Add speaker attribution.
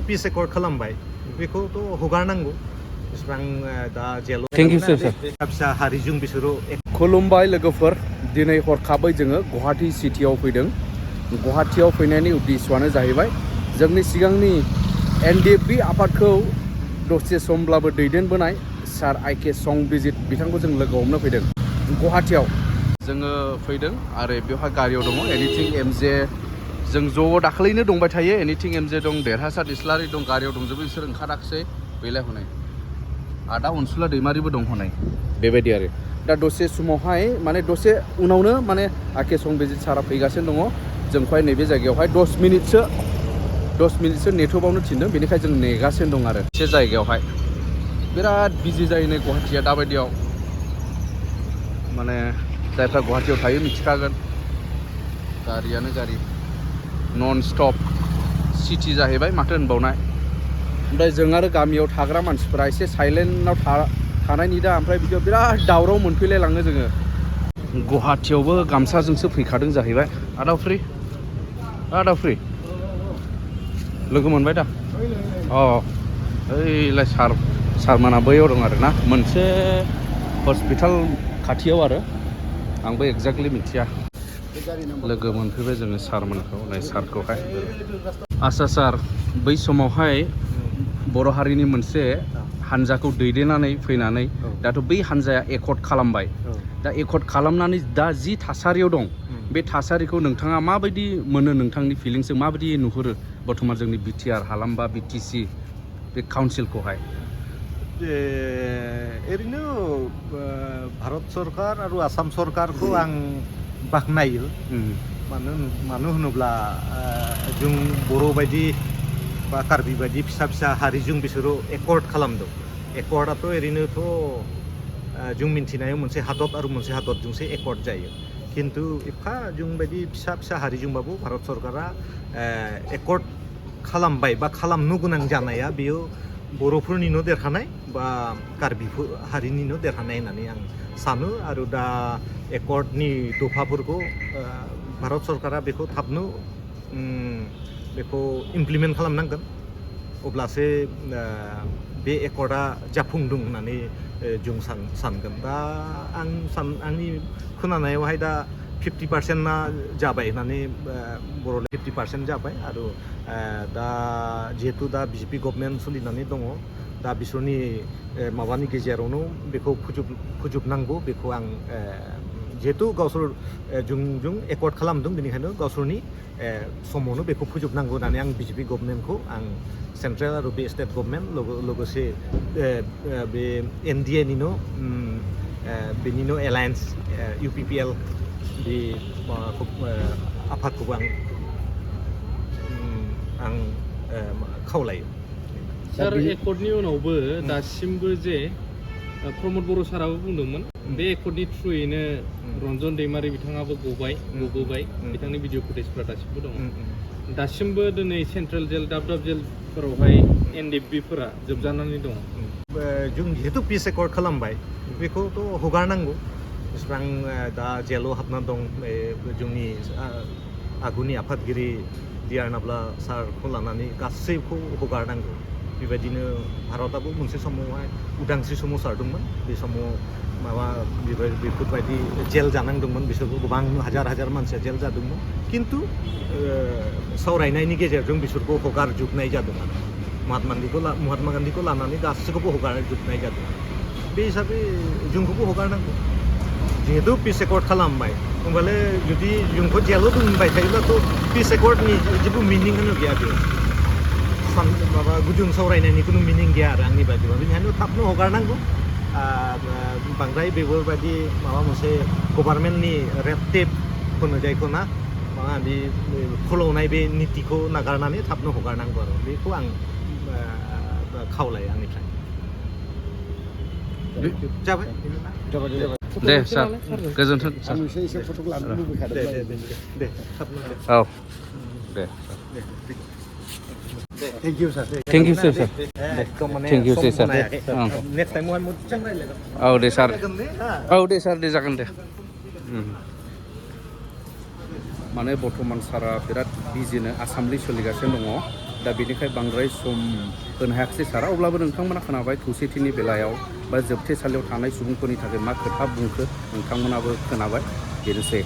Speaker 1: पिस accord खालामबाय बेखौथ' हगारनांगौ बेसेबां दा जेल
Speaker 2: थेंक इउ सार
Speaker 1: फिसा हारिजों बिसोरो
Speaker 2: खुलुमबाय लोगोफोर दिनै हरखाबै जोङो गुवाहाटी सिटियाव फैदों गुवाहाटीयाव फैनायनि उद्देश्यआनो जाहैबाय जोंनि सिगांनि एनडिएफबि आफादखौ दसे समब्लाबो दैदेनबोनाय सार आइके संबिजित बिथांखौ जों लोगो हमनो फैदों गुवाहाटीयाव जोङो फैदों आरो बेवहाय गारियाव दङ एनिथिं एमजे जों ज' दाखालिनो दंबाय थायो एनिथिं एमजे दं देरहासार इस्लारि दं गारियाव दंजोबो बिसोर ओंखाराखिसै बेलाय हनै आदा अनसुला दैमारिबो दं हनै बेबायदि आरो दा दसे समावहाय माने दसे उनावनो माने आके संबिजित सारा फैगासिनो दङ जोंखौहाय नैबे जायगायावहाय 10 मिनिटसो नेथ'बावनो थिनदों बेनिखायनो जों नेगासिनो दं आरो एसे जायगायावहाय बिराद बिजि जायो नै गुवाहाटीया दाबायदियाव माने जायफ्रा गुवाहाटीयाव थायो मिथिखागोन गारियानो गारि नन स्टप सिटि जाहैबाय माथो होनबावनाय ओमफ्राय जों आरो गामियाव थाग्रा मानसिफोरा एसे साइलेन्टआव थानायनि दा ओमफ्राय बिदियाव बिराद दावराव मोनफैलायलाङो जोङो गुवाहाटीयावबो गामसाजोंसो फैखादों जाहैबाय आदा फ्रि लोगो मोनबाय दा ओइलाय सारमोना बैयाव दं आरो ना मोनसे हस्पिटाल खाथियाव आरो आंबो एक्जेक्टलि मिथिया लोगो मोनफैबाय जोङो सारमोनखौ नै सारखौहाय आच्चा सार बै समावहाय बर' हारिनि मोनसे हानजाखौ दैदेननानै फैनानै दाथ' बै हानजाया एकर्ड खालामबाय दा एकर्ड खालामनानै दा जि थासारियाव दं बे थासारिखौ नोंथाङा माबायदि मोनो नोंथांनि फिलिंसजों माबायदि नुहुरो बर्थमान जोंनि बिटिआर हालाम बा बिटिसि बे काउन्सिलखौहाय
Speaker 1: ओरैनो भारत सरकार आरो आसाम सरकारखौ आं बाख्नायो मानो होनोब्ला जों बर' बायदि बा कार्बि बायदि फिसा हारिजों बिसोरो एकर्ड खालामदों एकर्डआथ' ओरैनोथ' जों मिन्थिनायाव मोनसे हादर आरो मोनसे हादरजोंसो एकर्ड जायो खिन्थु एफा जों बायदि फिसा हारिजोंबाबो भारत सरकारा एकर्ड खालामबाय बा खालामनो गोनां जानाया बेयो बर'फोरनिनो देरहानाय बा कार्बि हारिनिनो देरहानाय होननानै आं सानो आरो दा एकर्डनि दफाफोरखौ भारत सरकारा बेखौ थाबनो बेखौ इमप्लिमेन्ट खालामनांगोन अब्लासो बे एकर्डआ जाफुंदों होननानै जों सानगोन दा आंनि खोनानायावहाय दा 50%ना जाबाय होननानै बर'नि 50% जाबाय आरो दा जिहेतु दा बिजेपि गभर्नमेन्ट सोलिनानै दङ दा बिसोरनि माबानि गेजेरावनो बेखौ फोजोबनांगौ बेखौ आं जिहेतु गावसोर जों एकर्ड खालामदों बेनिखायनो गावसोरनि समावनो बेखौ फोजोबनांगौ होननानै आं बिजेपि गभर्नमेन्टखौ आं सेन्ट्रेल आरो बे स्टेट गभर्नमेन्ट लोगोसे बे एनडिएनिनो बेनिनो एलायन्स इउपिपिएल बे माबाखौ आफादखौबो आं खावलायो
Speaker 3: सार एकर्डनि उनावबो दासिमबो जे प्रमद बर' साराबो बुंदोंमोन बे एकर्डनि थ्रुयैनो रन्जन दैमारि बिथाङाबो गबोबाय बिथांनि भिडिअ फुटेजफोरा दासिमबो दङ दासिमबो दिनै सेन्ट्रेल जेल दाब जेलफोरावहाय एनडिएफबिफोरा जोबजानानै दङ
Speaker 1: जों जिहेतु पिस एकर्ड खालामबाय बेखौथ' हगारनांगौ बेसेबां दा जेलाव हाबना दं जोंनि आगुनि आफादगिरि डिआर नाब्ला सारखौ लानानै गासैखौ हगारनांगौ बेबायदिनो भारतआबो मोनसे समावहाय उदांस्रि सोमावसारदोंमोन बे समाव माबा बेफोरबायदि जेल जानांदोंमोन बिसोरबो गोबां हाजार मानसिया जेल जादोंमोन खिन्थु सावरायनायनि गेजेरजों बिसोरखौ हगारजोबनाय जादों महात्मा गान्धीखौ लानानै गासैखौबो हगारजोबनाय जादों बे हिसाबै जोंखौबो हगारनांगौ जिहेतु पिस एकर्ड खालामबाय होमबालाय जुदि जोंखौ जेलाव दोनबाय थायोब्लाथ' पिस एकर्डनि जेबो मिनिंआनो गैया बेयाव माबा गुदुं सावरायनायनि खुनु मिनिं गैया आरो आंनि बायदिबा बेनिखायनो थाबनो हगारनांगौ बांद्राय बेफोरबायदि माबा मोनसे गभार्नमेन्टनि रेड टेप होनो जायखौ ना माबा बे फोलावनाय बे नितिखौ नागारनानै थाबनो हगारनांगौ आरो बेखौ आं खावलायो आंनिफ्राय जाबाय
Speaker 2: दे सार गोजोन्थों सार औ दे
Speaker 1: thank you sir
Speaker 2: thank you sir
Speaker 1: thank you sir next time मोजां रायज्लायगोन
Speaker 2: औ दे सार दे जागोन दे माने बर्थमान सारा बिराद बिजिनो आसामलि सोलिगासिनो दङ दा बेनिखाय बांद्राय सम होनो हायाखिसै सारा अब्लाबो नोंथांमोना खोनाबाय खौसेथिनि बेलायाव बा जोबथेसालियाव थानाय सुबुंफोरनि थाखाय मा खोथा बुंखो नोंथांमोनाबो खोनाबाय बेनोसै